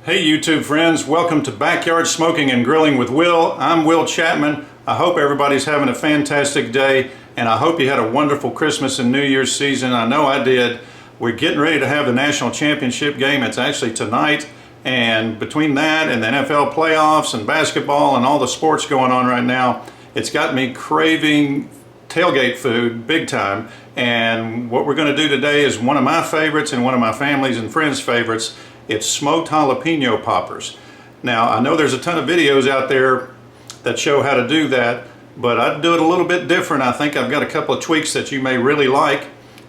Hey YouTube friends, welcome to Backyard Smoking and Grilling with Will. I'm Will Chapman. I hope everybody's having a fantastic day, and I hope you had a wonderful Christmas and New Year's season. I know I did. We're getting ready to have the national championship game. It's actually tonight, and between that and the NFL playoffs and basketball and all the sports going on right now, it's got me craving tailgate food big time. And what we're going to do today is one of my favorites and one of my family's and friends' favorites. It's smoked jalapeno poppers. Now, I know there's a ton of videos out there that show how to do that, but I do it a little bit different. I think I've got a couple of tweaks that you may really like.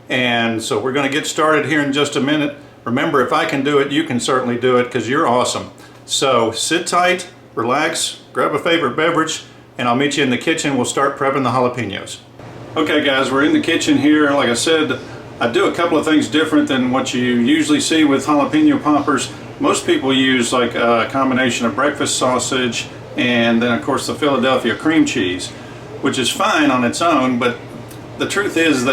And so we're going to get started here in just a minute. Remember, if I can do it, you can certainly do it because you're awesome. So sit tight, relax, grab a favorite beverage, and I'll meet you in the kitchen. We'll start prepping the jalapenos. Okay guys, we're in the kitchen here. Like I said, I do a couple of things different than what you usually see with jalapeno poppers. Most people use like a combination of breakfast sausage and then of course the Philadelphia cream cheese, which is fine on its own, but the truth is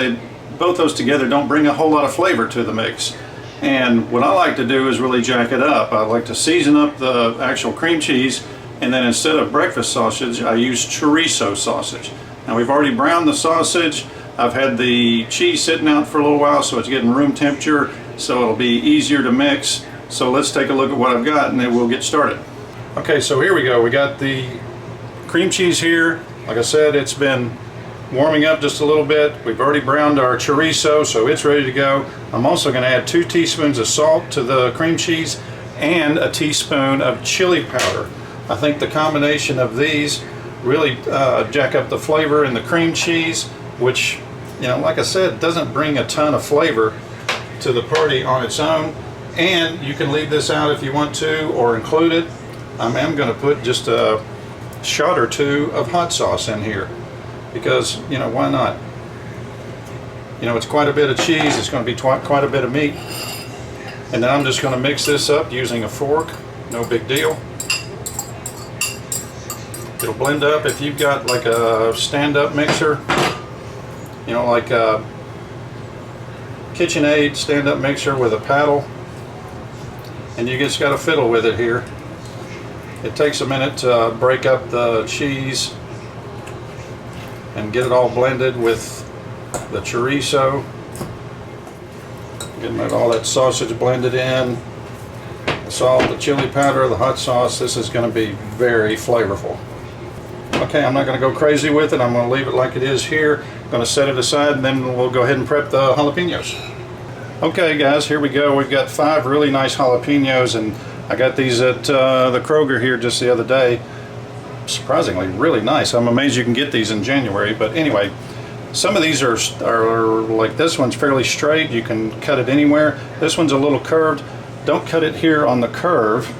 both those together don't bring a whole lot of flavor to the mix. And what I like to do is really jack it up. I like to season up the actual cream cheese, and then instead of breakfast sausage, I use chorizo sausage. Now we've already browned the sausage. I've had the cheese sitting out for a little while, so it's getting room temperature, so it'll be easier to mix. So let's take a look at what I've got and then we'll get started. Okay, so here we go. We got the cream cheese here. Like I said, it's been warming up just a little bit. We've already browned our chorizo, so it's ready to go. I'm also going to add 2 teaspoons of salt to the cream cheese and a teaspoon of chili powder. I think the combination of these really jack up the flavor in the cream cheese, which, you know, like I said, doesn't bring a ton of flavor to the party on its own. And you can leave this out if you want to, or include it. I am going to put just a shot or 2 of hot sauce in here because, you know, why not? You know, it's quite a bit of cheese. It's going to be quite a bit of meat. And then I'm just going to mix this up using a fork. No big deal. It'll blend up if you've got like a stand-up mixer. You know, like a KitchenAid stand-up mixer with a paddle, and you just got to fiddle with it here. It takes a minute to break up the cheese and get it all blended with the chorizo, getting all that sausage blended in, the salt, the chili powder, the hot sauce. This is going to be very flavorful. Okay, I'm not going to go crazy with it. I'm going to leave it like it is here. I'm going to set it aside, and then we'll go ahead and prep the jalapenos. Okay guys, here we go. We've got 5 really nice jalapenos, and I got these at the Kroger here just the other day. Surprisingly really nice. I'm amazed you can get these in January, but anyway, some of these are like, this one's fairly straight. You can cut it anywhere. This one's a little curved. Don't cut it here on the curve.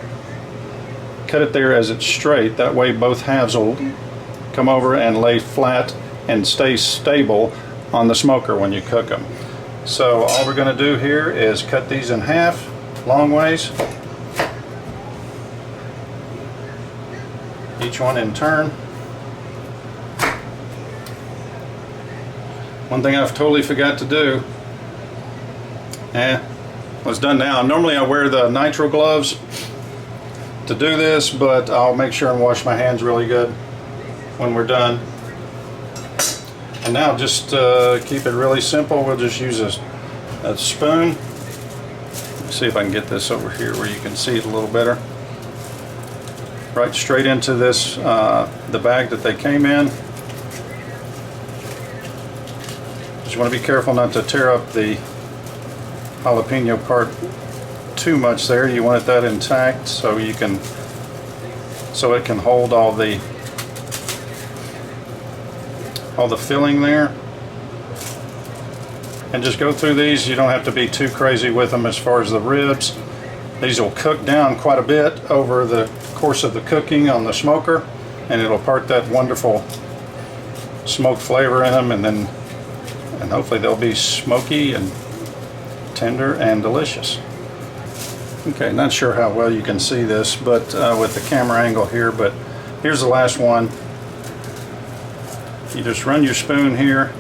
Cut it there as it's straight. That way both halves will come over and lay flat and stay stable on the smoker when you cook them. So all we're going to do here is cut these in half, long ways, each one in turn. One thing I've totally forgot to do, well, it's done now. Normally I wear the nitro gloves to do this, but I'll make sure and wash my hands really good when we're done. And now just keep it really simple. We'll just use a spoon. Let's see if I can get this over here where you can see it a little better. Right straight into this, the bag that they came in. Just want to be careful not to tear up the jalapeno part too much there. You want it that intact so it can hold all the filling there. And just go through these. You don't have to be too crazy with them as far as the ribs. These will cook down quite a bit over the course of the cooking on the smoker, and it'll part that wonderful smoked flavor in them, and hopefully they'll be smoky and tender and delicious. Okay, not sure how well you can see this, but with the camera angle here, but here's the last one. You just run your spoon here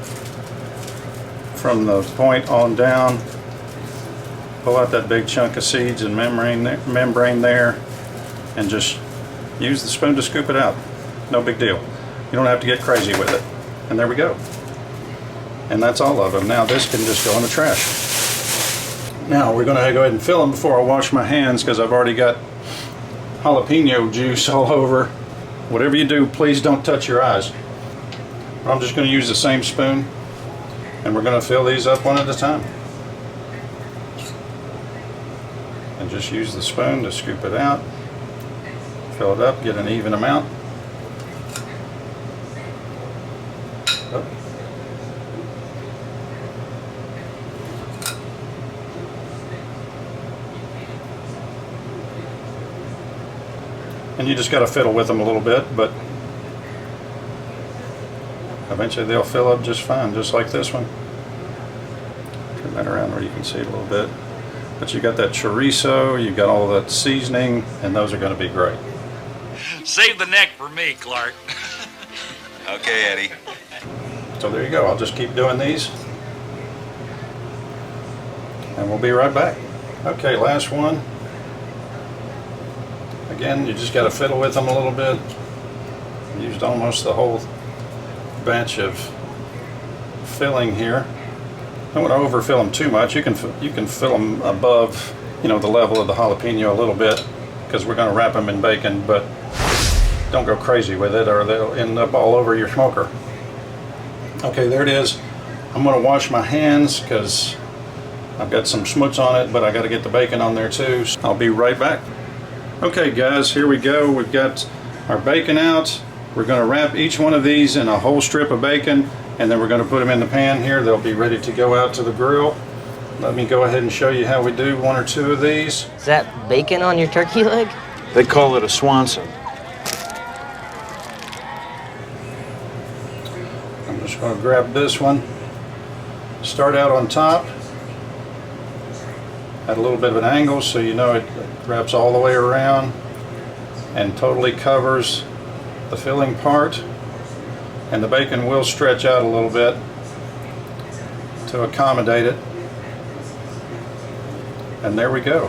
from the point on down Pull out that big chunk of seeds and membrane there, and just use the spoon to scoop it out. No big deal. You don't have to get crazy with it. And there we go. And that's all of them. Now this can just go in the trash. Now we're going to go ahead and fill them before I wash my hands, because I've already got jalapeno juice all over. Whatever you do, please don't touch your eyes. I'm just going to use the same spoon, and we're going to fill these up one at a time. And just use the spoon to scoop it out, fill it up, get an even amount. Oh. And you just got to fiddle with them a little bit, but eventually they'll fill up just fine, just like this one. Turn that around where you can see it a little bit. But you got that chorizo, you got all that seasoning, and those are going to be great. Save the neck for me, Clark. Okay, Eddie. So there you go. I'll just keep doing these, and we'll be right back. Okay, last one. Again, you just got to fiddle with them a little bit. Used almost the whole batch of filling here. Don't want to overfill them too much. You can fill them above, the level of the jalapeno a little bit, because we're going to wrap them in bacon, but don't go crazy with it or they'll end up all over your smoker. Okay, there it is. I'm going to wash my hands because I've got some schmutz on it, but I got to get the bacon on there too. So I'll be right back. Okay guys, here we go. We've got our bacon out. We're going to wrap each one of these in a whole strip of bacon, and then we're going to put them in the pan here. They'll be ready to go out to the grill. Let me go ahead and show you how we do one or two of these. Is that bacon on your turkey leg? They call it a Swanson. I'm just going to grab this one. Start out on top at a little bit of an angle so you know it wraps all the way around and totally covers the filling part, and the bacon will stretch out a little bit to accommodate it. And there we go.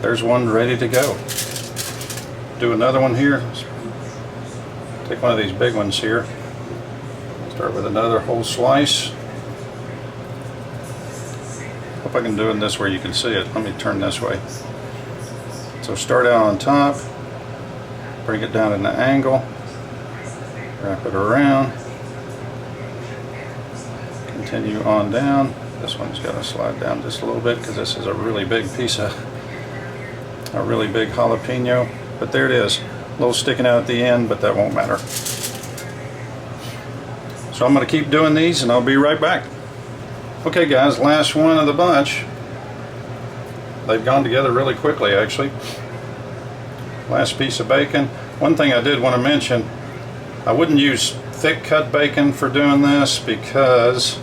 There's one ready to go. Do another one here. Take one of these big ones here. Start with another whole slice. Hope I can do it this where you can see it. Let me turn this way. So start out on top, bring it down in an angle, wrap it around, continue on down. This one's got to slide down just a little bit because this is a really big piece of, a really big jalapeno. But there it is, a little sticking out at the end, but that won't matter. So I'm going to keep doing these and I'll be right back. Okay guys, last one of the bunch. They've gone together really quickly actually. Last piece of bacon. One thing I did want to mention, I wouldn't use thick cut bacon for doing this because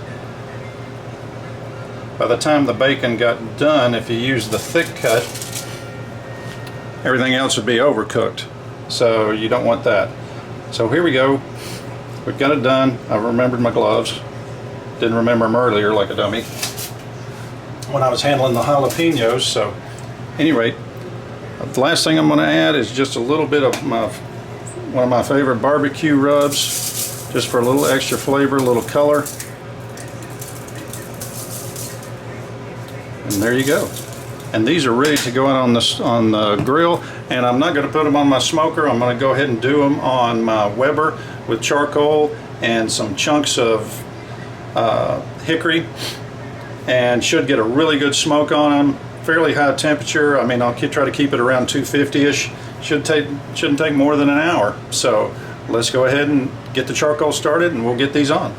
by the time the bacon got done, if you use the thick cut, everything else would be overcooked. So you don't want that. So here we go. We've got it done. I remembered my gloves. Didn't remember them earlier like a dummy when I was handling the jalapenos. So at any rate, the last thing I'm going to add is just a little bit of one of my favorite barbecue rubs, just for a little extra flavor, a little color. And there you go. And these are ready to go out on the grill. And I'm not going to put them on my smoker. I'm going to go ahead and do them on my Weber with charcoal and some chunks of hickory, and should get a really good smoke on them. Fairly high temperature. I mean, I'll try to keep it around 250-ish. Shouldn't take more than an hour. So let's go ahead and get the charcoal started and we'll get these on.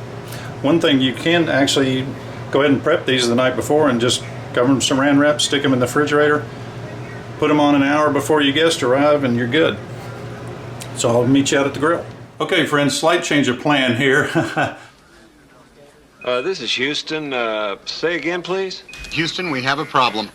One thing, you can actually go ahead and prep these the night before and just cover them saran wrap, stick them in the refrigerator, put them on an hour before your guests arrive, and you're good. So I'll meet you out at the grill. Okay friends, slight change of plan here. This is Houston. Say again, please. Houston, we have a problem.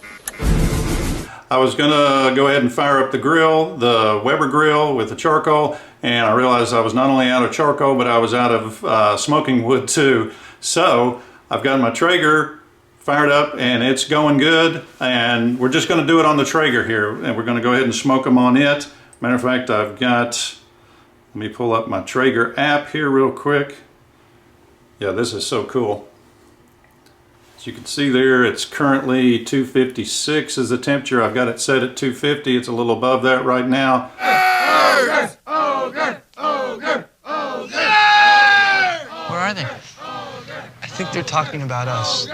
I was gonna go ahead and fire up the grill, the Weber grill with the charcoal, and I realized I was not only out of charcoal, but I was out of smoking wood too. So I've got my Traeger fired up and it's going good, and we're just going to do it on the Traeger here, and we're going to go ahead and smoke them on it. Matter of fact, I've got, let me pull up my Traeger app here real quick. Yeah, this is so cool. As you can see there, it's currently 256 is the temperature. I've got it set at 250. It's a little above that right now. Where are they? I think they're talking about us.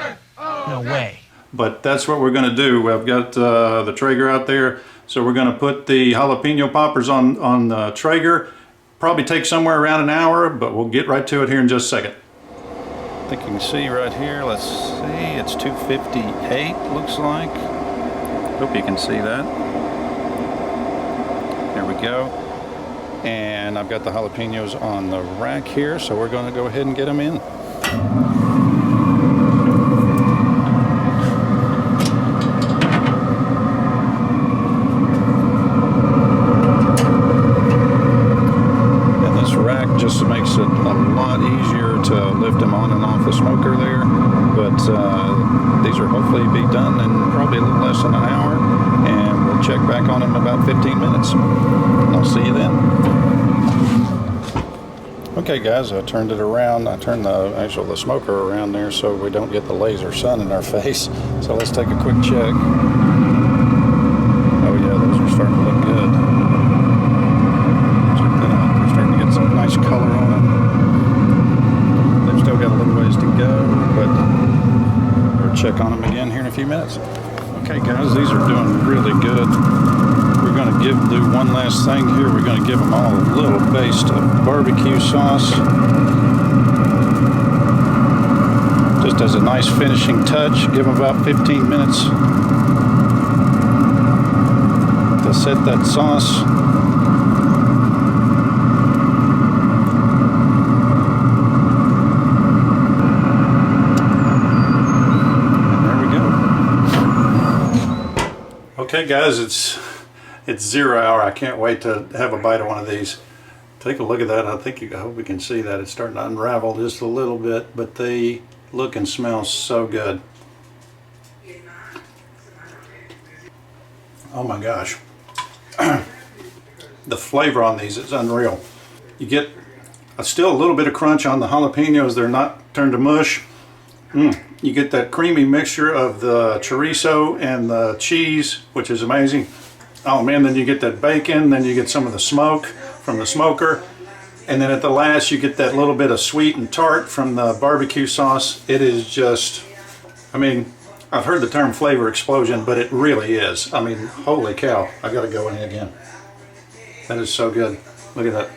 No way. But that's what we're going to do. I've got the Traeger out there, so we're going to put the jalapeno poppers on the Traeger. Probably take somewhere around an hour, but we'll get right to it here in just a second. I think you can see right here, let's see, it's 258 looks like. Hope you can see that. There we go. And I've got the jalapenos on the rack here, so we're going to go ahead and get them in. Just makes it a lot easier to lift them on and off the smoker there, but these are hopefully be done in probably a little less than an hour, and we'll check back on them in about 15 minutes. I'll see you then. Okay guys, I turned it around. I turned the smoker around there so we don't get the laser sun in our face. So let's take a quick check. Oh yeah, those are starting to look good. Nice color on them. They've still got a little ways to go, but we'll check on them again here in a few minutes. Okay guys, these are doing really good. We're going to do one last thing here. We're going to give them all a little baste of barbecue sauce. Just as a nice finishing touch. Give them about 15 minutes to set that sauce. Okay guys, it's 0 hour. I can't wait to have a bite of one of these. Take a look at that. I hope we can see that. It's starting to unravel just a little bit, but they look and smell so good. Oh my gosh. The flavor on these is unreal. You get still a little bit of crunch on the jalapenos. They're not turned to mush. You get that creamy mixture of the chorizo and the cheese, which is amazing. Oh man, then you get that bacon, then you get some of the smoke from the smoker, and then at the last you get that little bit of sweet and tart from the barbecue sauce. It is just, I mean, I've heard the term flavor explosion, but it really is. I mean, holy cow, I gotta go in again. That is so good. Look at that.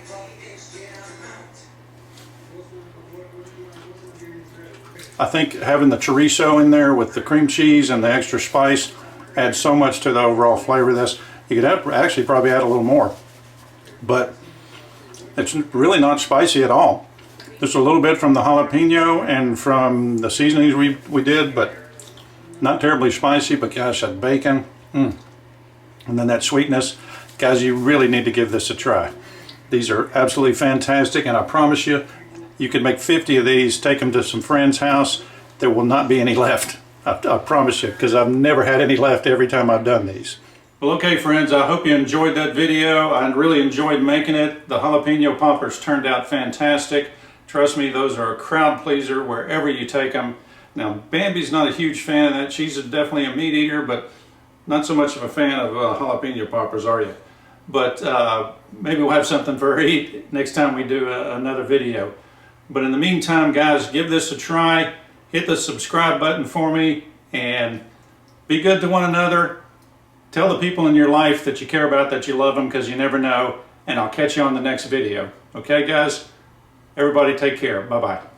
I think having the chorizo in there with the cream cheese and the extra spice adds so much to the overall flavor of this. You could actually probably add a little more, but it's really not spicy at all. Just a little bit from the jalapeno and from the seasonings we did, but not terribly spicy. But gosh, that bacon, and then that sweetness. Guys, you really need to give this a try. These are absolutely fantastic, and I promise you, you could make 50 of these, take them to some friend's house. There will not be any left. I promise you, because I've never had any left every time I've done these. Well, okay friends, I hope you enjoyed that video. I really enjoyed making it. The jalapeno poppers turned out fantastic. Trust me, those are a crowd pleaser wherever you take them. Now, Bambi's not a huge fan of that. She's definitely a meat eater, but not so much of a fan of jalapeno poppers, are you? But maybe we'll have something for her to eat next time we do another video. But in the meantime, guys, give this a try. Hit the subscribe button for me and be good to one another. Tell the people in your life that you care about, that you love them, because you never know. And I'll catch you on the next video. Okay, guys? Everybody take care. Bye-bye.